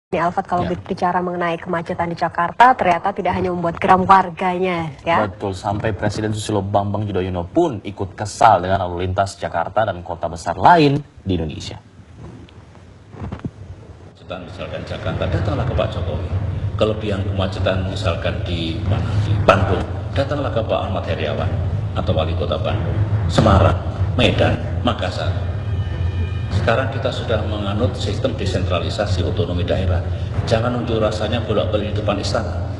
Nih Alfat, kalau bicara mengenai kemacetan di Jakarta, ternyata tidak hanya membuat geram warganya, ya. Betul, sampai Presiden Susilo Bambang Yudhoyono pun ikut kesal dengan lalu lintas Jakarta dan kota besar lain di Indonesia. Misalkan Jakarta, datanglah ke Pak Jokowi. Kelebihan kemacetan misalkan di Bandung, datanglah ke Pak Ahmad Heriawan atau Wali Kota Bandung, Semarang, Medan, Makassar. Sekarang kita sudah menganut sistem desentralisasi otonomi daerah. Jangan unjuk rasanya bolak-balik di depan istana.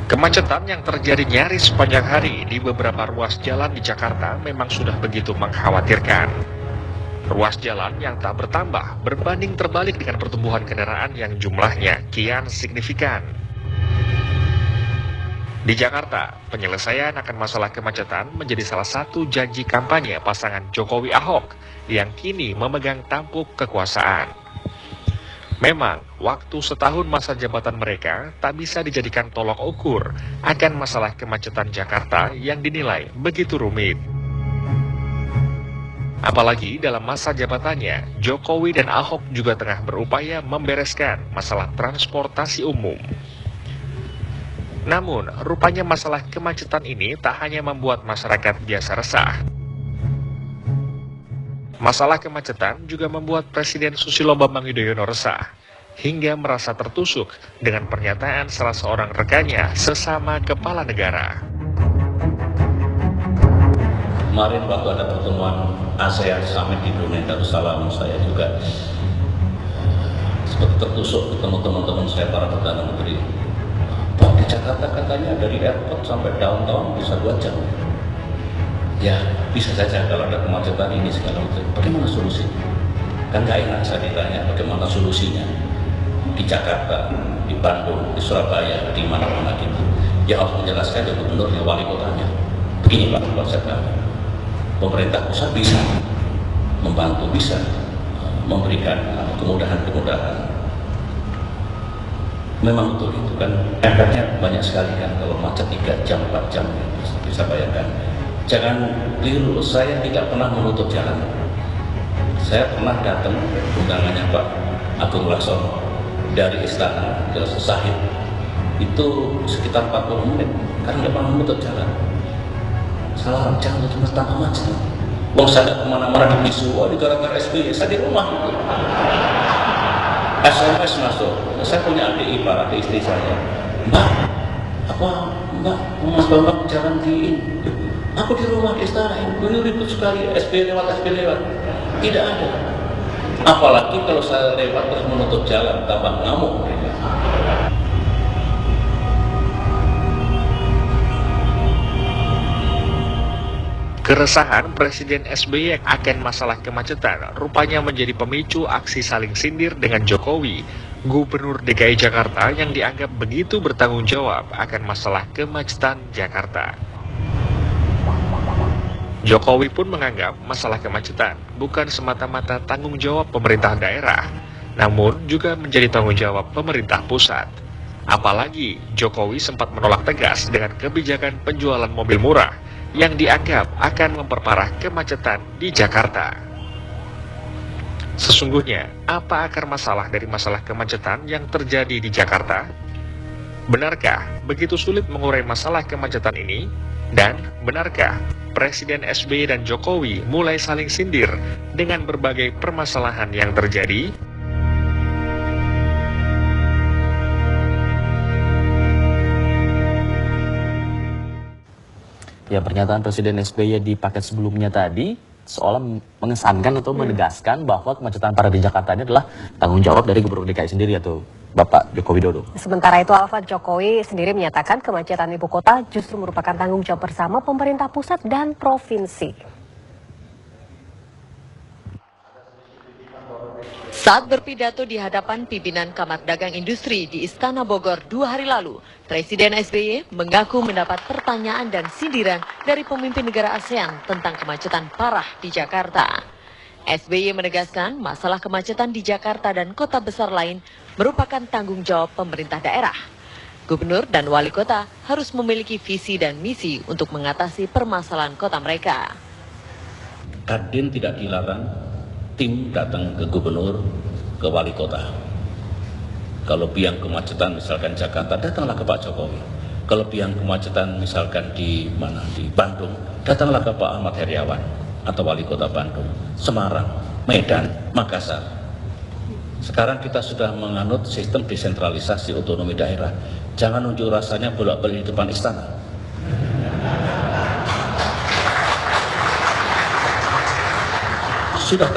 Kemacetan yang terjadi nyaris sepanjang hari di beberapa ruas jalan di Jakarta memang sudah begitu mengkhawatirkan. Ruas jalan yang tak bertambah berbanding terbalik dengan pertumbuhan kendaraan yang jumlahnya kian signifikan. Di Jakarta, penyelesaian akan masalah kemacetan menjadi salah satu janji kampanye pasangan Jokowi-Ahok yang kini memegang tampuk kekuasaan. Memang, waktu setahun masa jabatan mereka tak bisa dijadikan tolok ukur akan masalah kemacetan Jakarta yang dinilai begitu rumit. Apalagi dalam masa jabatannya, Jokowi dan Ahok juga tengah berupaya membereskan masalah transportasi umum. Namun, rupanya masalah kemacetan ini tak hanya membuat masyarakat biasa resah. Masalah kemacetan juga membuat Presiden Susilo Bambang Yudhoyono resah, hingga merasa tertusuk dengan pernyataan salah seorang rekannya sesama kepala negara. Kemarin waktu ada pertemuan ASEAN Summit di Brunei Darussalam, saya juga seperti tertusuk ketemu teman-teman saya para Perdana Menteri. Pak, di Jakarta katanya dari airport sampai downtown bisa 2 jam. Ya, bisa saja kalau ada kemacetan ini segala macam. Bagaimana solusinya? Kan gak enak saya ditanya bagaimana solusinya. Di Jakarta, di Bandung, di Surabaya, di mana-mana gitu. Ya harus menjelaskan ke gubernurnya, wali kotanya. Begini Pak, konsep kami. Pemerintah pusat bisa membantu, bisa memberikan kemudahan-kemudahan. Memang betul itu kan, efeknya banyak sekali kan kalau macet 3 jam, 4 jam, bisa bayangkan. Jangan keliru, saya tidak pernah menutup jalan. Saya pernah datang undangannya Pak Agung Laksono dari Istana ke Sahid, itu sekitar 40 menit, karena tidak pernah menutup jalan. Salah, jangan cuma tambah macet. Wong saya kemana-mana di bisu, di gara-gara SBY, saya di rumah itu. SMS masuk, saya punya adik ipar, adik istri saya. Mbak, Mas Bambang jangan di ini. Aku di rumah di istana, ini ribut sekali, SB lewat. Tidak ada. Apalagi kalau saya lewat terus menutup jalan, tambah ngamuk mereka. Keresahan Presiden SBY akan masalah kemacetan rupanya menjadi pemicu aksi saling sindir dengan Jokowi, Gubernur DKI Jakarta yang dianggap begitu bertanggung jawab akan masalah kemacetan Jakarta. Jokowi pun menganggap masalah kemacetan bukan semata-mata tanggung jawab pemerintah daerah, namun juga menjadi tanggung jawab pemerintah pusat. Apalagi Jokowi sempat menolak tegas dengan kebijakan penjualan mobil murah yang dianggap akan memperparah kemacetan di Jakarta. Sesungguhnya, apa akar masalah dari masalah kemacetan yang terjadi di Jakarta? Benarkah begitu sulit mengurai masalah kemacetan ini? Dan benarkah Presiden SBY dan Jokowi mulai saling sindir dengan berbagai permasalahan yang terjadi? Ya, pernyataan Presiden SBY di paket sebelumnya tadi seolah mengesankan atau menegaskan bahwa kemacetan parah di Jakarta ini adalah tanggung jawab dari Gubernur DKI sendiri atau Bapak Joko Widodo. Sementara itu, Alfat, Jokowi sendiri menyatakan kemacetan ibu kota justru merupakan tanggung jawab bersama pemerintah pusat dan provinsi. Saat berpidato di hadapan pimpinan Kamar Dagang Industri di Istana Bogor 2 hari lalu, Presiden SBY mengaku mendapat pertanyaan dan sindiran dari pemimpin negara ASEAN tentang kemacetan parah di Jakarta. SBY menegaskan masalah kemacetan di Jakarta dan kota besar lain merupakan tanggung jawab pemerintah daerah. Gubernur dan wali kota harus memiliki visi dan misi untuk mengatasi permasalahan kota mereka. Kadin tidak dilarang tim datang ke gubernur, ke wali kota. Kalau biang kemacetan misalkan Jakarta, datanglah ke Pak Jokowi. Kalau biang kemacetan misalkan di Bandung, datanglah ke Pak Ahmad Heriawan atau wali kota Bandung, Semarang, Medan, Makassar. Sekarang kita sudah menganut sistem desentralisasi otonomi daerah. Jangan unjuk rasanya bolak-balik di depan istana. Sudah